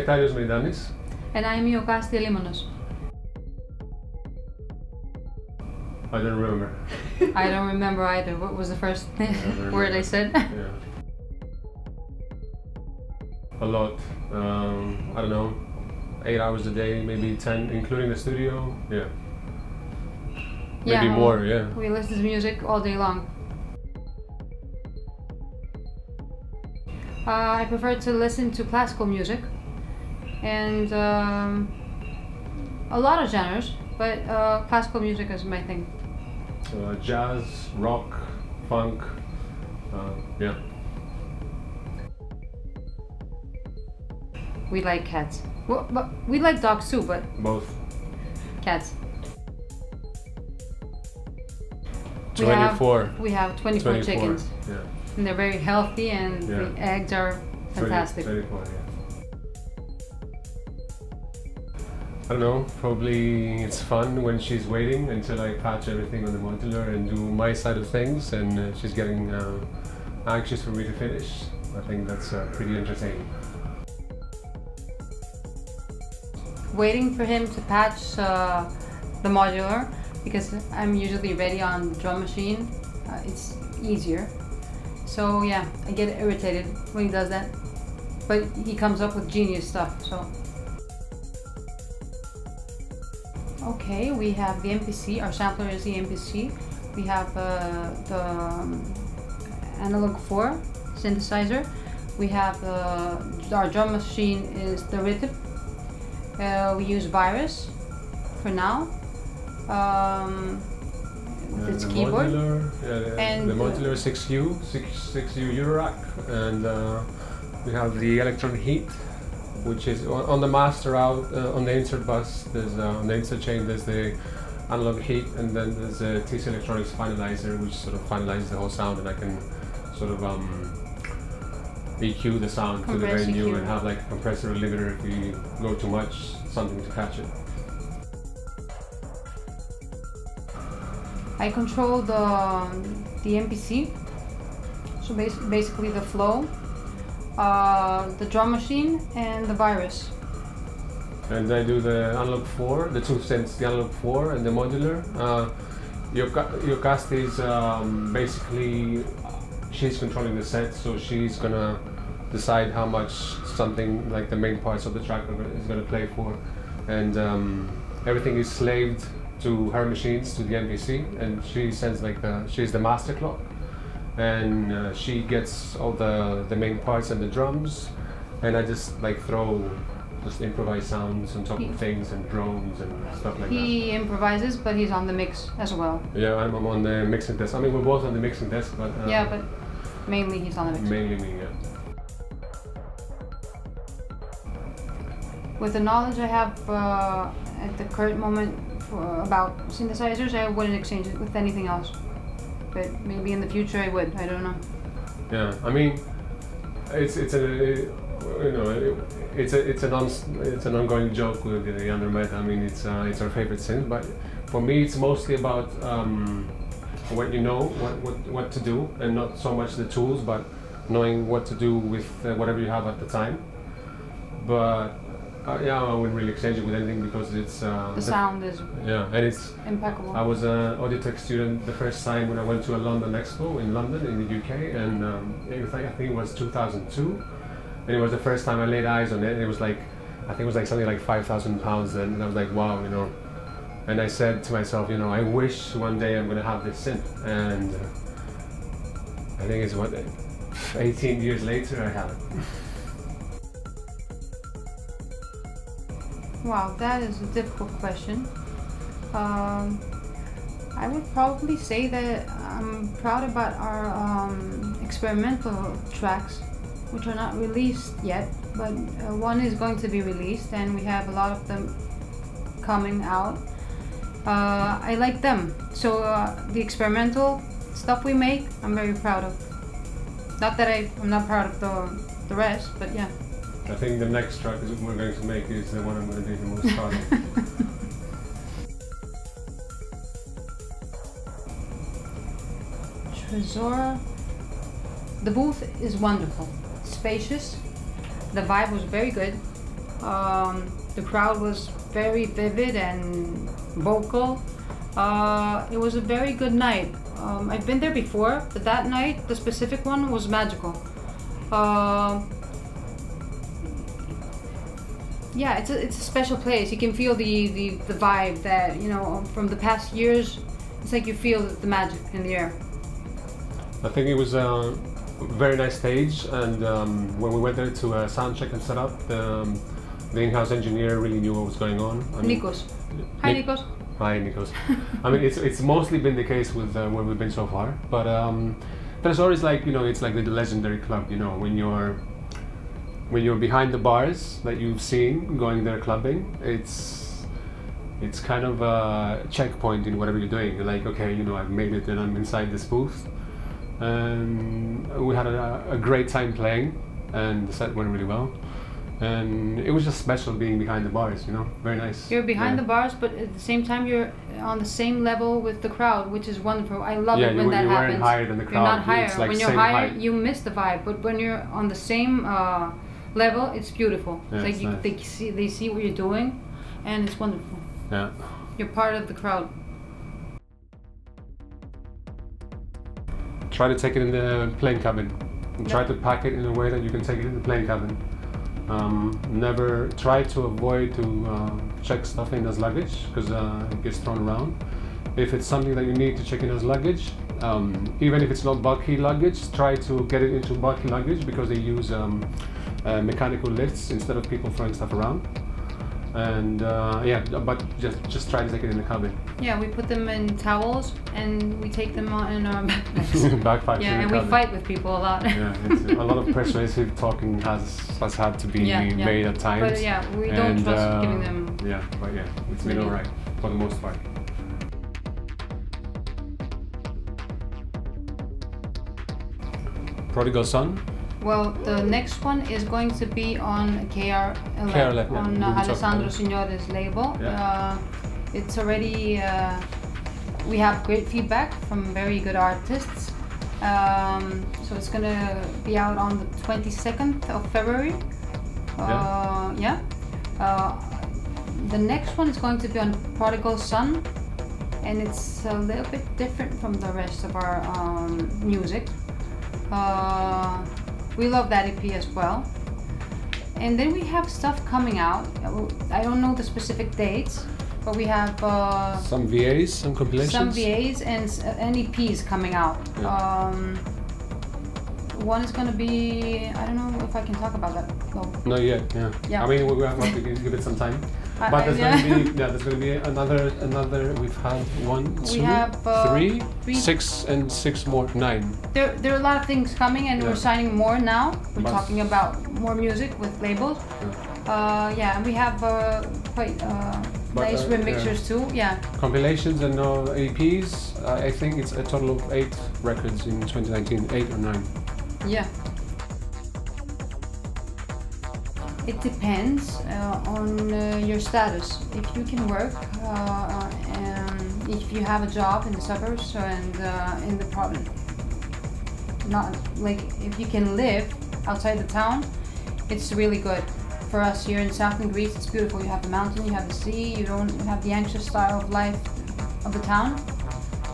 Nektarios Meidanis. And I'm Jokasti Nek. I don't remember. I don't remember either. What was the first word I said? Yeah. A lot. I don't know. 8 hours a day, maybe 10, including the studio. Yeah. Maybe more. Yeah. We listen to music all day long. I prefer to listen to classical music and a lot of genres, but classical music is my thing. Jazz, rock, funk, yeah. We like cats. Well, but we like dogs too, but both. Cats. 24. We have 24 chickens. Yeah. And they're very healthy, and the eggs are fantastic. 24, yeah. I don't know, probably it's fun when she's waiting until I patch everything on the modular and do my side of things, and she's getting anxious for me to finish. I think that's pretty entertaining. Waiting for him to patch the modular, because I'm usually ready on the drum machine, it's easier. So yeah, I get irritated when he does that, but he comes up with genius stuff, so. Okay, we have the MPC, our sampler is the MPC. We have the analog 4 synthesizer. We have our drum machine is the rhythm. We use Virus for now. With its keyboard. Modular, and the modular 6U Eurorack, and we have the Electron Heat, which is on the master out on the insert bus. There's on the insert chain. There's the analog heat, and then there's a TC Electronics finalizer, which sort of finalizes the whole sound, and I can sort of EQ the sound to the venue EQ. And have like a compressor or limiter if we go too much, something to catch it. I control the MPC, so basically the flow, the drum machine, and the Virus. And I do the analog 4, the 2 cents, the analog 4 and the modular. Jokasti is basically, she's controlling the set, so she's gonna decide how much something like the main parts of the track is gonna play for. And everything is slaved to her machines, to the MPC, and she sends like she's the master clock, and she gets all the main parts and the drums, and I just like throw just improvised sounds on top of things and drones and stuff like that. He improvises, but he's on the mix as well. Yeah, I'm on the mixing desk. I mean, we're both on the mixing desk, but yeah, but mainly he's on the mix. Mainly me, yeah. With the knowledge I have at the current moment about synthesizers, I wouldn't exchange it with anything else. But maybe in the future I would. I don't know. Yeah, I mean, it's an ongoing joke with the Undermet. I mean, it's our favorite synth. But for me, it's mostly about what you know, what to do, and not so much the tools, but knowing what to do with whatever you have at the time. But yeah, I wouldn't really exchange it with anything because it's the sound is and it's impeccable. I was an Auditech student the first time when I went to a London Expo in London in the UK, and it was like, I think it was 2002, and it was the first time I laid eyes on it. And it was like, I think it was like something like £5,000 then, and I was like, wow, you know. And I said to myself, you know, I wish one day I'm going to have this synth, and I think it's 18 years later I have it. Wow, that is a difficult question. I would probably say that I'm proud about our experimental tracks, which are not released yet, but one is going to be released, and we have a lot of them coming out. I like them. So the experimental stuff we make, I'm very proud of. Not that I'm not proud of the rest, but yeah. I think the next track that we're going to make is the one I'm going to be the most proud of. TRESOR. The booth is wonderful, spacious. The vibe was very good. The crowd was very vivid and vocal. It was a very good night. I've been there before, but that night, the specific one, was magical. Yeah, it's a special place. You can feel the vibe that, you know, from the past years. It's like you feel the magic in the air. I think it was a very nice stage, and when we went there to sound check and set up, the in-house engineer really knew what was going on. Nikos. Hi, Nikos. Hi, Nikos. I mean, it's mostly been the case with where we've been so far, but TRESOR is like, you know, it's like the legendary club. You know, when you're behind the bars that you've seen going there clubbing, it's kind of a checkpoint in whatever you're doing. You're like, okay, you know, I've made it and I'm inside this booth. And we had a great time playing, and the set went really well. And it was just special being behind the bars, you know, very nice. You're behind the bars, but at the same time you're on the same level with the crowd, which is wonderful. I love it when that happens. You weren't higher than the crowd. You're not higher. It's like when you're higher, you miss the vibe. But when you're on the same level, it's beautiful. Yeah, it's like nice. they see what you're doing, and it's wonderful. Yeah. You're part of the crowd. Try to take it in the plane cabin. And try to pack it in a way that you can take it in the plane cabin. Never try to avoid to check stuff in as luggage, because it gets thrown around. If it's something that you need to check in as luggage, even if it's not bulky luggage, try to get it into bulky luggage, because they use mechanical lifts instead of people throwing stuff around. And yeah, but just try to take it in the cabin. Yeah, we put them in towels and we take them on in our backpacks. Backpacks. Yeah, and we fight with people a lot. Yeah, a lot of persuasive talking has had to be made at times. But yeah, we don't trust giving them. Yeah, but yeah, it's been alright for the most part. Prodigal Son. Well, the next one is going to be on KRILF, on Alessandro Signore's label. Yeah. It's already, we have great feedback from very good artists. So it's going to be out on the 22nd of February. The next one is going to be on Prodigal Son, and it's a little bit different from the rest of our music. We love that EP as well. And then we have stuff coming out. I don't know the specific dates, but we have some VAs, some compilations. Some VAs and EPs coming out. Yeah. One is going to be, I don't know if I can talk about that. Not yet, yeah. I mean, we have to give it some time. But there's going to be another. We've had 1, 2, 3, 6, and 6 more, 9. There are a lot of things coming, and we're signing more now. We're talking about more music with labels. And we have quite nice remixers too. Yeah. Compilations and EPs. I think it's a total of 8 records in 2019, 8 or 9. Yeah. It depends on your status. If you can work, and if you have a job in the suburbs and in the province, not like if you can live outside the town, it's really good. For us here in southern Greece, it's beautiful. You have the mountain, you have the sea, you don't have the anxious style of life of the town.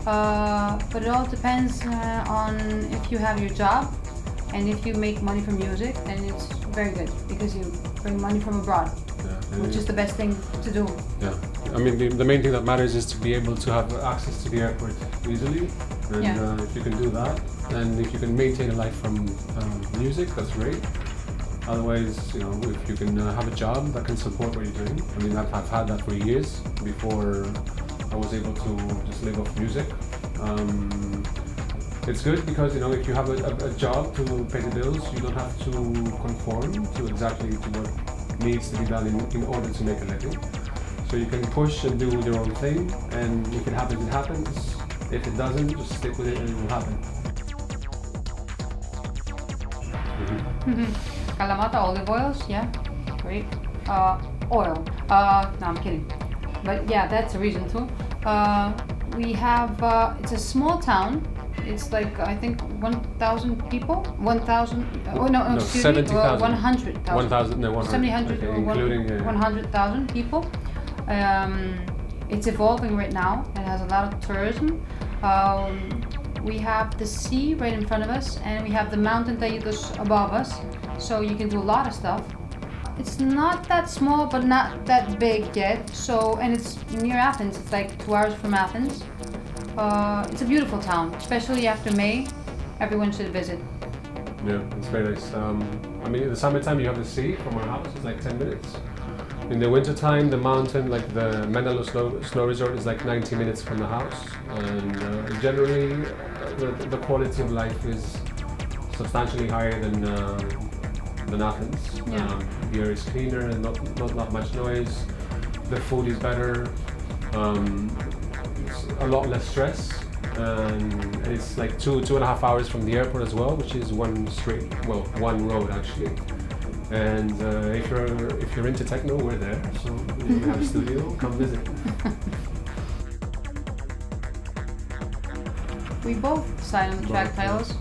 But it all depends on if you have your job. And if you make money from music, then it's very good, because you bring money from abroad, which is the best thing to do. Yeah, I mean, the main thing that matters is to be able to have access to the airport easily. And if you can do that, and if you can maintain a life from music, that's great. Otherwise, you know, if you can have a job that can support what you're doing. I mean, I've had that for years before I was able to just live off music. It's good because, you know, if you have a job to pay the bills, you don't have to conform to exactly to what needs to be done in order to make a living. So you can push and do your own thing, and if it happens, it happens. If it doesn't, just stick with it and it will happen. KALAMATA olive oils, yeah, great. Oil, no, I'm kidding. But yeah, that's a reason too. We have, it's a small town It's like, I think 1,000 people? 1,000? Oh no, No, excuse 70,000. me, 100,000. 1,000, no, 100. 700 Okay, or including 100,000 people. It's evolving right now. It has a lot of tourism. We have the sea right in front of us, and we have the mountain Tayutos above us, so you can do a lot of stuff. It's not that small, but not that big yet. So, and it's near Athens. It's like 2 hours from Athens. It's a beautiful town, especially after May. Everyone should visit. Yeah, it's very nice. I mean, in the summertime you have the sea from our house. It's like 10 minutes. In the wintertime, the mountain, like the Menalo snow resort, is like 90 minutes from the house. And generally, the quality of life is substantially higher than Athens. Yeah. The air is cleaner and not much noise. The food is better. It's a lot less stress. And it's like two and a half hours from the airport as well, which is one road actually. And if you're into techno, we're there. So if you have a studio, come visit. We both sign on the track titles,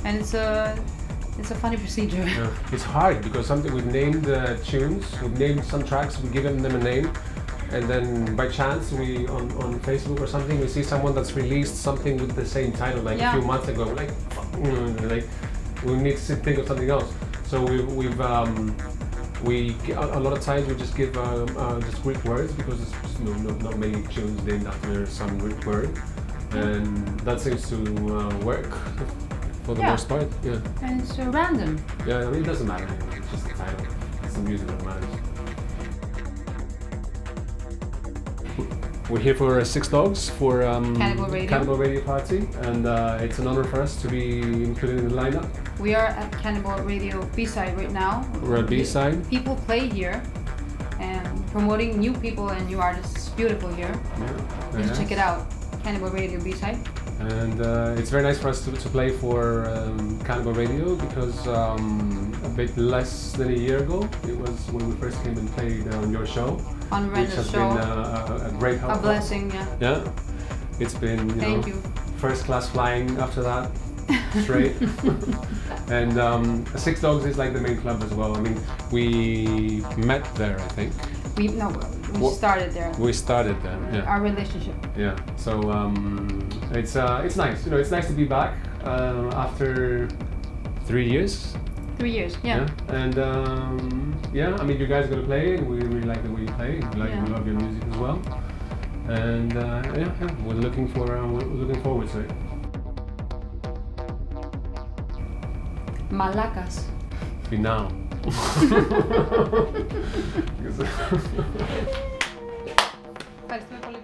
and it's a funny procedure. Yeah. It's hard because we've named tunes, we've named some tracks, we've given them a name, and then by chance we on Facebook or something we see someone that's released something with the same title like a few months ago. We're like, we need to think of something else. So we a lot of times we just give just Greek words because there's not many tunes named after some Greek word, and that seems to work for the most part. Yeah. And it's random. Yeah, I mean it doesn't matter. It's just the title. It's the music that matters. We're here for Six Dogs for Cannibal Radio party, and it's an honor for us to be included in the lineup. We are at Cannibal Radio B-side right now. We're at B-side. People play here, and promoting new people and new artists. It's beautiful here. Yeah, Just check it out, Cannibal Radio B-side. And it's very nice for us to play for Cannibal Radio because a bit less than a year ago, it was when we first came and played on your show. On Renzo's show. Which has been a great help. A blessing, yeah. Yeah. It's been, Thank you. First class flying after that. Straight. And Six Dogs is like the main club as well. I mean, we met there, I think. We started there. We started there. Yeah. Our relationship. Yeah. So it's nice. It's nice to be back after 3 years. 3 years. Yeah. And I mean, you guys are gonna play, and we really like the way you play. We love your music as well. And we're looking forward to it. Malakas. Now. Ευχαριστούμε πολύ.